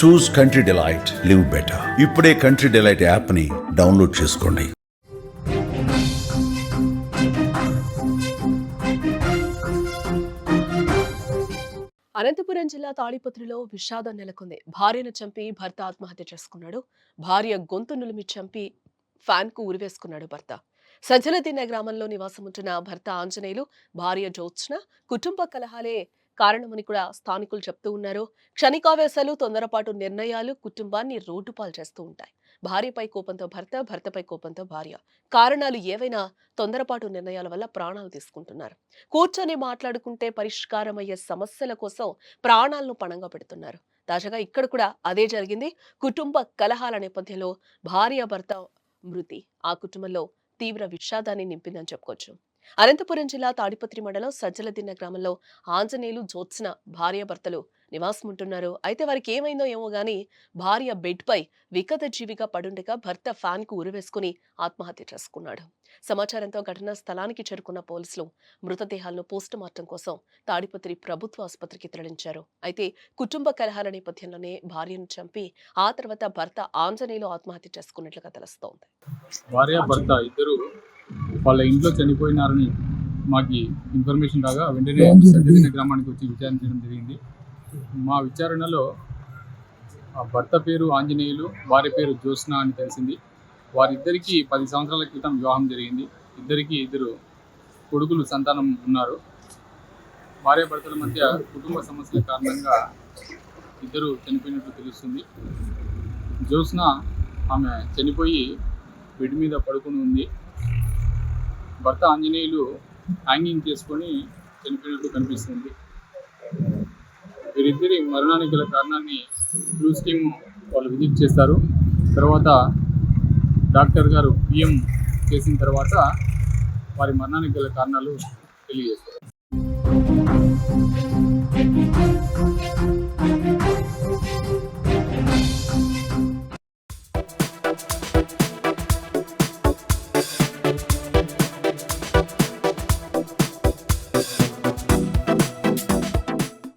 చూస్ country delight, live better. ఇప్పుడే country delight app ని download చేసుకోండి. అనంతపురం జిల్లా తాడిపత్రిలో విషాదం నెలకొంది. భార్యను చంపి భర్త ఆత్మహత్య చేసుకున్నాడు. భార్య గొంతు నులిమి చంపి ఫ్యాన్ కు ఉరివేసుకున్నాడు భర్త. సజ్జలదిన్న గ్రామంలో నివాసముంటున్న భర్త ఆంజనేయులు, భార్య జ్యోత్స్న కుటుంబ కలహాలే కారణమని కూడా స్థానికులు చెప్తూ ఉన్నారు. క్షణికావేశాలు, తొందరపాటు నిర్ణయాలు కుటుంబాన్ని రోడ్డుపాలు చేస్తూ ఉంటాయి. భార్యపై కోపంతో భర్త, భర్తపై కోపంతో భార్య. కారణాలు ఏవైనా తొందరపాటు నిర్ణయాల వల్ల ప్రాణాలు తీసుకుంటున్నారు. కూర్చొని మాట్లాడుకుంటే పరిష్కారమయ్యే సమస్యల కోసం ప్రాణాలను పణంగా పెడుతున్నారు. తాజాగా ఇక్కడ కూడా అదే జరిగింది. కుటుంబ కలహాల నేపథ్యంలో భార్య భర్త మృతి ఆ కుటుంబంలో తీవ్ర విషాదాన్ని నింపిందని చెప్పుకోవచ్చు. అనంతపురం జిల్లా తాడిపత్రి మండలం సజ్జలదిన్న గ్రామంలో ఆంజనేయులు, జ్యోత్స్న భార్య భర్తలు నివాసముంటున్నారు. అయితే వారికి ఏమైందో ఏమో గానీ భార్య బెడ్ పై వికట జీవిగా పడుండగా భర్త ఫ్యాన్ కు ఉరివేసుకుని ఆత్మహత్య చేసుకున్నాడు. సమాచారంతో ఘటనా స్థలానికి చేరుకున్న పోలీసులు మృతదేహాలను పోస్టు మార్టం కోసం తాడిపత్రి ప్రభుత్వ ఆసుపత్రికి తరలించారు. అయితే కుటుంబ కలహాల నేపథ్యంలోనే భార్యను చంపి ఆ తర్వాత భర్త ఆంజనేయులు ఆత్మహత్య చేసుకున్నట్లుగా తెలుస్తోంది. భార్య భర్త ఇద్దరు వాళ్ళ ఇంట్లో చనిపోయినారని మాకు ఇన్ఫర్మేషన్ రాగా వెంటనే సజ్జలదిన్న గ్రామానికి వచ్చి విచారించడం జరిగింది. మా విచారణలో భర్త పేరు ఆంజనేయులు, భార్య పేరు జ్యోత్స్న అని తెలిసింది. వారిద్దరికీ 10 సంవత్సరాల క్రితం వివాహం జరిగింది. ఇద్దరికి 2 కొడుకులు సంతానం ఉన్నారు. భార్య భర్తల మధ్య కుటుంబ సమస్యల కారణంగా ఇద్దరు చనిపోయినట్లు తెలుస్తుంది. జ్యోత్స్న ఆమె చనిపోయి బెడ్ మీద పడుకుని ఉంది. భర్త ఆంజనేయులు హ్యాంగింగ్ చేసుకొని చనిపోయినట్లు కనిపిస్తుంది. వీరిద్దరి మరణానికి గల కారణాన్ని క్లూస్ టీమ్ వాళ్ళు విజిట్ చేస్తారు. తర్వాత డాక్టర్ గారు పిఎం చేసిన తర్వాత వారి మరణానికి గల కారణాలు తెలియజేస్తారు.